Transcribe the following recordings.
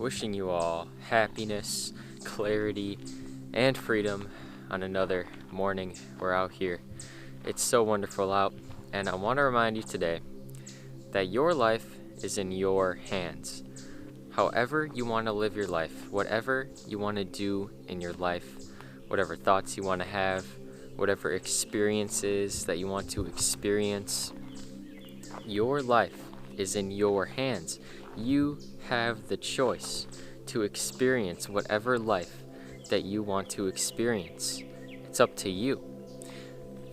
wishing you all happiness, clarity, and freedom on another morning. We're out here. It's so wonderful out, and I want to remind you today that your life is in your hands. However you want to live your life, whatever you want to do in your life, whatever thoughts you want to have, whatever experiences that you want to experience, your life is in your hands. You have the choice to experience whatever life that you want to experience. It's up to you.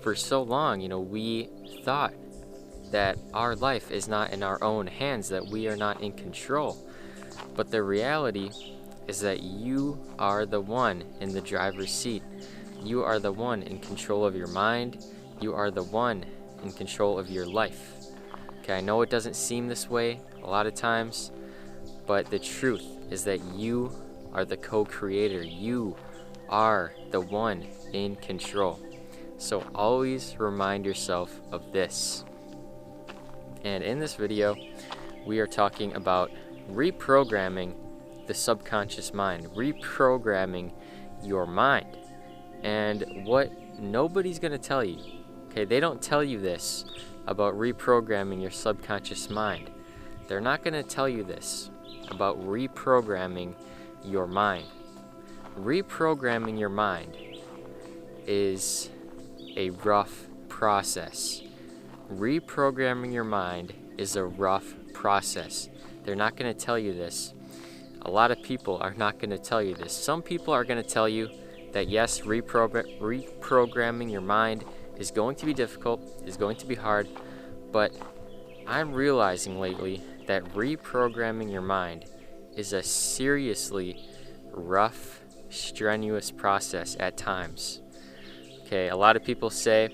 For so long, we thought that our life is not in our own hands, that we are not in control. But the reality is that you are the one in the driver's seat. You are the one in control of your mind. You are the one in control of your life. Okay, I know it doesn't seem this way a lot of times, but the truth is that you are the co-creator. You are the one in control. So always remind yourself of this. And in this video, we are talking about reprogramming the subconscious mind, reprogramming your mind. And what nobody's going to tell you, okay, they don't tell you this about reprogramming your subconscious mind. They're not going to tell you this about reprogramming your mind. Reprogramming your mind is a rough process. Reprogramming your mind is a rough process. They're not going to tell you this. A lot of people are not going to tell you this. Some people are going to tell you that yes, reprogramming your mind is going to be difficult, is going to be hard, but I'm realizing lately that reprogramming your mind is a seriously rough, strenuous process at times. Okay, a lot of people say,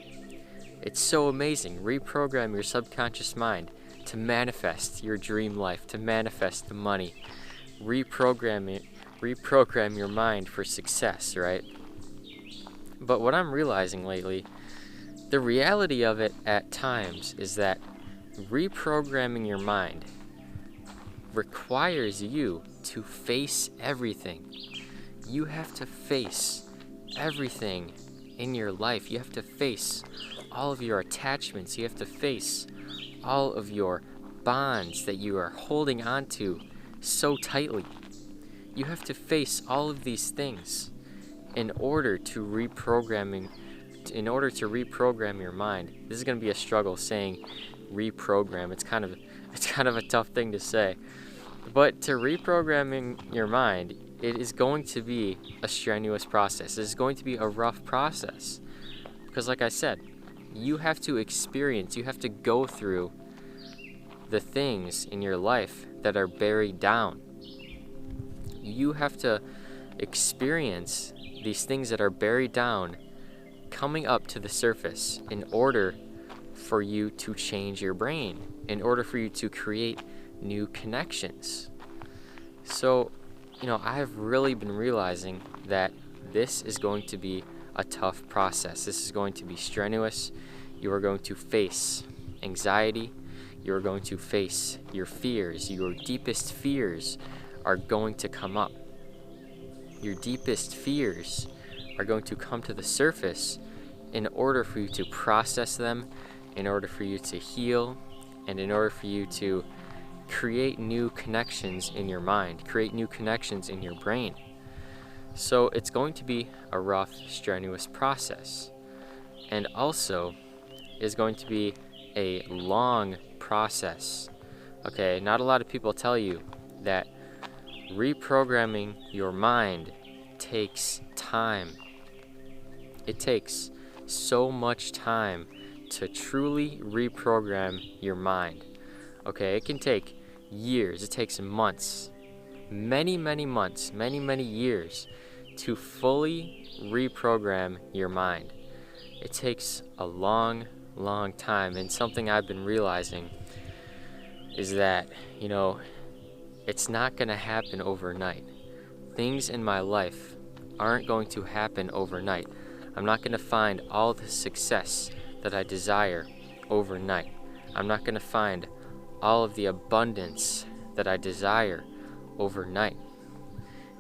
it's so amazing, reprogram your subconscious mind to manifest your dream life, to manifest the money. Reprogram your mind for success, right? But what I'm realizing lately, the reality of it at times is that reprogramming your mind requires you to face everything. You have to face everything in your life. You have to face all of your attachments. You have to face all of your bonds that you are holding on to so tightly. You have to face all of these things in order to reprogram your mind. This is going to be a struggle saying reprogram. It's kind of a tough thing to say. But to reprogramming your mind, it is going to be a strenuous process. It is going to be a rough process. Because like I said, you have to experience, you have to go through the things in your life that are buried down. You have to experience these things that are buried down coming up to the surface in order for you to change your brain, in order for you to create new connections. So, I've really been realizing that this is going to be a tough process. This is going to be strenuous. You are going to face anxiety. You are going to face your fears. Your deepest fears are going to come up. Your deepest fears are going to come to the surface in order for you to process them, in order for you to heal, and in order for you to create new connections in your mind, create new connections in your brain. So it's going to be a rough, strenuous process. And also is going to be a long process. Okay, not a lot of people tell you that reprogramming your mind takes time. It takes so much time to truly reprogram your mind. Okay, it can take years, it takes months, many months, many years to fully reprogram your mind. It takes a long time, and something I've been realizing is that, it's not going to happen overnight. Things in my life aren't going to happen overnight. I'm not going to find all the success that I desire overnight. I'm not going to find all of the abundance that I desire overnight.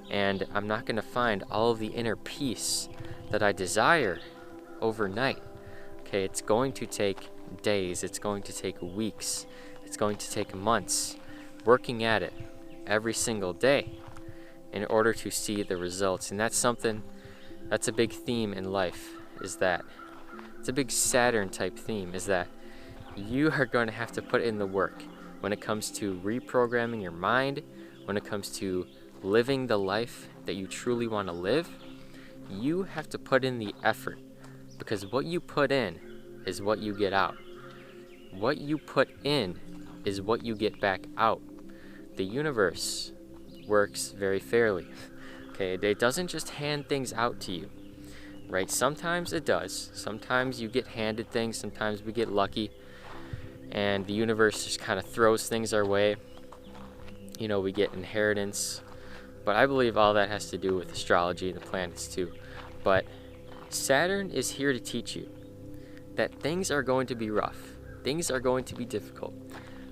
And I'm not going to find all of the inner peace that I desire overnight. Okay, it's going to take days, it's going to take weeks, it's going to take months working at it every single day in order to see the results. And that's a big theme in life, is that it's a big Saturn type theme, is that you are going to have to put in the work when it comes to reprogramming your mind, when it comes to living the life that you truly want to live. You have to put in the effort, because what you put in is what you get out. What you put in is what you get back out. The universe works very fairly. Okay, it doesn't just hand things out to you, right? Sometimes it does. Sometimes you get handed things, sometimes we get lucky, and the universe just kind of throws things our way. You know, we get inheritance. But I believe all that has to do with astrology and the planets too. But Saturn is here to teach you that things are going to be rough. Things are going to be difficult.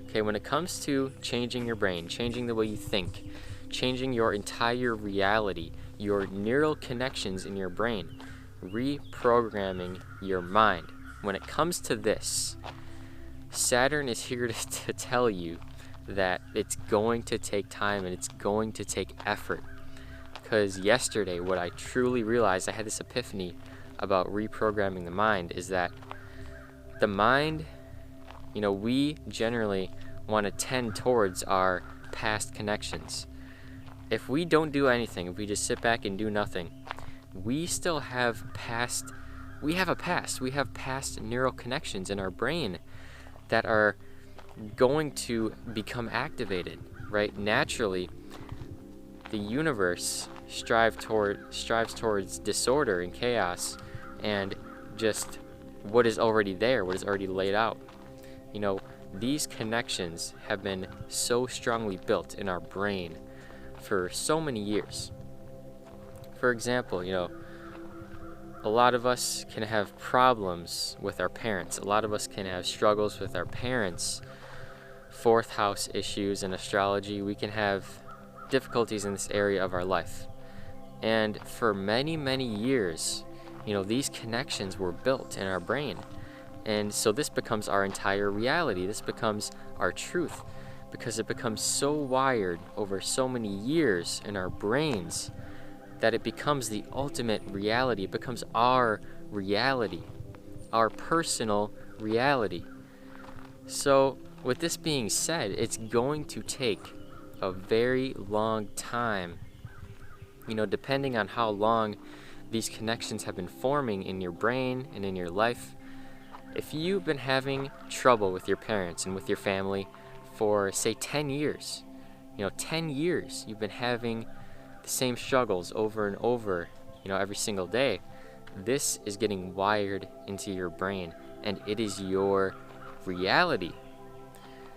Okay, when it comes to changing your brain, changing the way you think, changing your entire reality, your neural connections in your brain, reprogramming your mind. When it comes to this, Saturn is here to tell you that it's going to take time and it's going to take effort. Because yesterday, what I truly realized, I had this epiphany about reprogramming the mind, is that the mind, we generally want to tend towards our past connections. If we don't do anything, if we just sit back and do nothing, we still have we have past neural connections in our brain that are going to become activated, right? Naturally, the universe strives towards disorder and chaos and just what is already there, what is already laid out. These connections have been so strongly built in our brain for so many years. For example, a lot of us can have problems with our parents. A lot of us can have struggles with our parents. Fourth house issues in astrology. We can have difficulties in this area of our life. And for many, many years, these connections were built in our brain. And so this becomes our entire reality. This becomes our truth, because it becomes so wired over so many years in our brains that it becomes the ultimate reality. It becomes our reality, our personal reality. So with this being said, it's going to take a very long time, depending on how long these connections have been forming in your brain and in your life. If you've been having trouble with your parents and with your family for, say, 10 years, 10 years you've been having the same struggles over and over, every single day, this is getting wired into your brain, and it is your reality.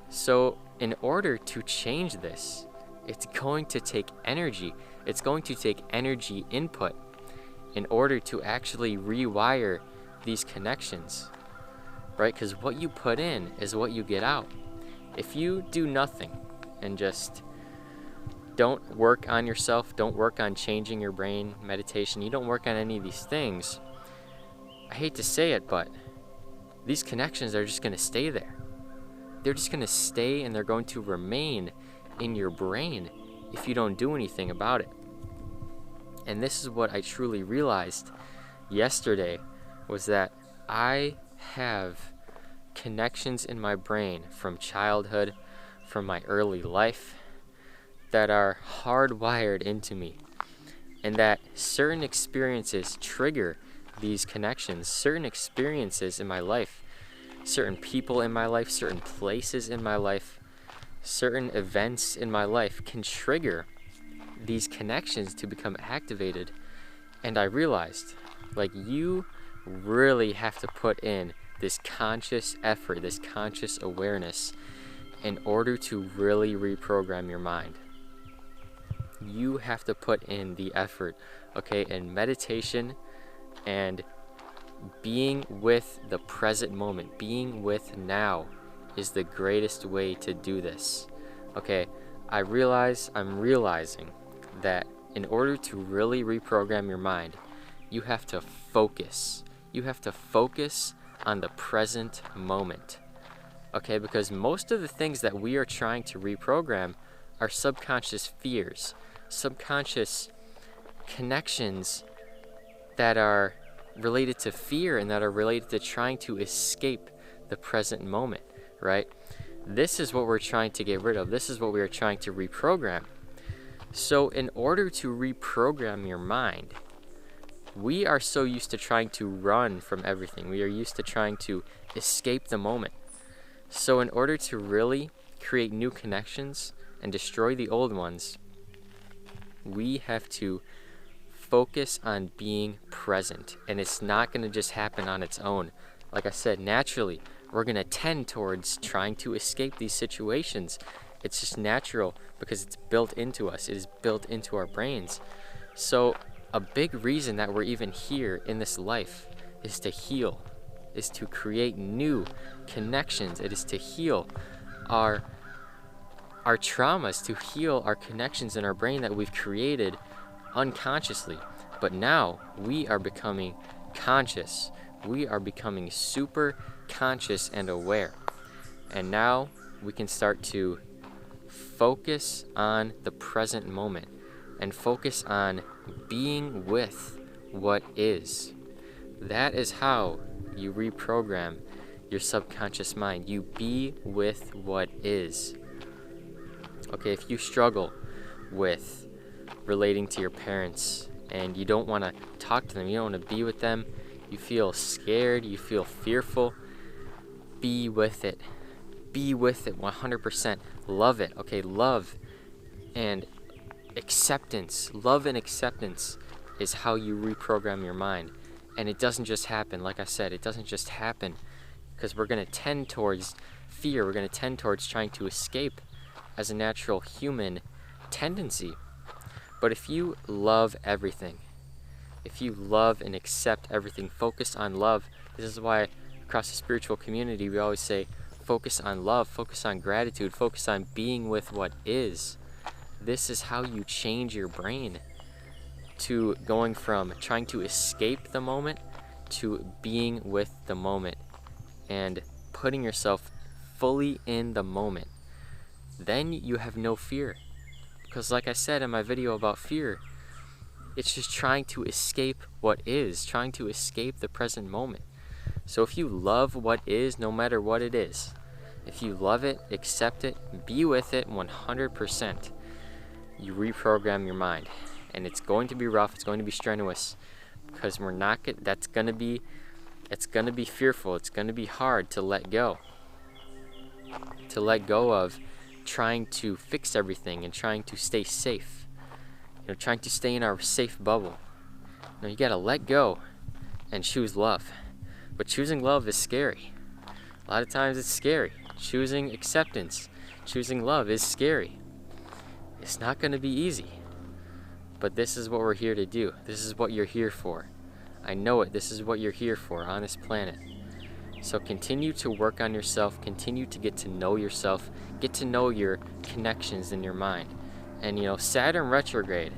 So in order to change this, it's going to take energy. It's going to take energy input in order to actually rewire these connections, right? Because what you put in is what you get out. If you do nothing and just don't work on yourself, don't work on changing your brain, meditation, you don't work on any of these things, I hate to say it, but these connections are just going to stay there. They're just going to stay, and they're going to remain in your brain if you don't do anything about it. And this is what I truly realized yesterday, was that I have connections in my brain from childhood, from my early life, that are hardwired into me, and that certain experiences trigger these connections. Certain experiences in my life, certain people in my life, certain places in my life, certain events in my life can trigger these connections to become activated. And I realized, you really have to put in this conscious effort, this conscious awareness, in order to really reprogram your mind. You have to put in the effort, okay? And meditation and being with the present moment, being with now, is the greatest way to do this. Okay, I'm realizing that in order to really reprogram your mind, you have to focus. You have to focus on the present moment. Okay, because most of the things that we are trying to reprogram are subconscious fears, subconscious connections that are related to fear and that are related to trying to escape the present moment, right? This is what we're trying to get rid of. This is what we are trying to reprogram. So in order to reprogram your mind, we are so used to trying to run from everything. We are used to trying to escape the moment. So in order to really create new connections and destroy the old ones, we have to focus on being present. And it's not going to just happen on its own. Like I said, naturally, we're going to tend towards trying to escape these situations. It's just natural because it's built into us. It is built into our brains. So a big reason that we're even here in this life is to heal, is to create new connections. It is to heal our traumas, to heal our connections in our brain that we've created unconsciously. But now we are becoming conscious. We are becoming super conscious and aware. And now we can start to focus on the present moment and focus on being with what is. That is how you reprogram your subconscious mind. You be with what is. Okay, if you struggle with relating to your parents and you don't want to talk to them, you don't want to be with them, you feel scared, you feel fearful, be with it. Be with it 100%. Love it. Okay, love and acceptance. Love and acceptance is how you reprogram your mind. And it doesn't just happen, like I said, it doesn't just happen because we're going to tend towards fear. We're going to tend towards trying to escape as a natural human tendency. But if you love everything, if you love and accept everything, focus on love. This is why across the spiritual community we always say focus on love, focus on gratitude, focus on being with what is. This is how you change your brain to going from trying to escape the moment to being with the moment and putting yourself fully in the moment. Then you have no fear. Because like I said in my video about fear, it's just trying to escape what is, trying to escape the present moment. So if you love what is, no matter what it is, if you love it, accept it, be with it 100%, you reprogram your mind. And it's going to be rough, it's going to be strenuous, because it's going to be fearful, it's going to be hard to let go. To let go of trying to fix everything and trying to stay safe. Trying to stay in our safe bubble. You gotta let go and choose love. But choosing love is scary. A lot of times it's scary. Choosing acceptance, choosing love is scary. It's not gonna be easy. But this is what we're here to do. This is what you're here for. I know it. This is what you're here for on this planet. So continue to work on yourself. Continue to get to know yourself. Get to know your connections in your mind. And Saturn retrograde,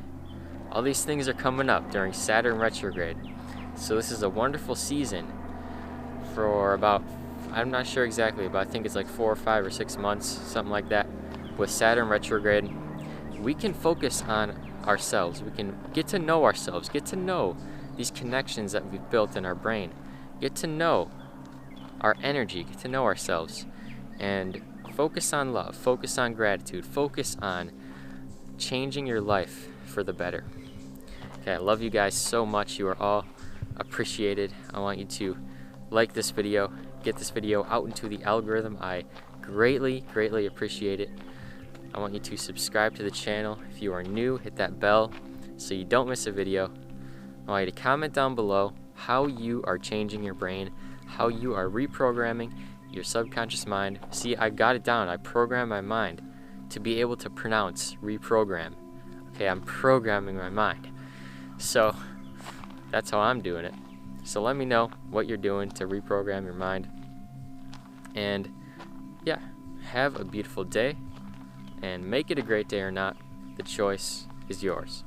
all these things are coming up during Saturn retrograde. So this is a wonderful season for about, I'm not sure exactly, but I think it's like 4 or 5 or 6 months, something like that. With Saturn retrograde, we can focus on ourselves. We can get to know ourselves, get to know these connections that we've built in our brain, get to know our energy, get to know ourselves, and focus on love, focus on gratitude, focus on changing your life for the better. Okay, I love you guys so much. You are all appreciated. I want you to like this video, get this video out into the algorithm. I greatly appreciate it. I want you to subscribe to the channel. If you are new, hit that bell so you don't miss a video. I want you to comment down below how you are changing your brain, how you are reprogramming your subconscious mind. See, I got it down. I programmed my mind to be able to pronounce reprogram. Okay, I'm programming my mind. So that's how I'm doing it. So let me know what you're doing to reprogram your mind. And yeah, have a beautiful day. and make it a great day or not. The choice is yours.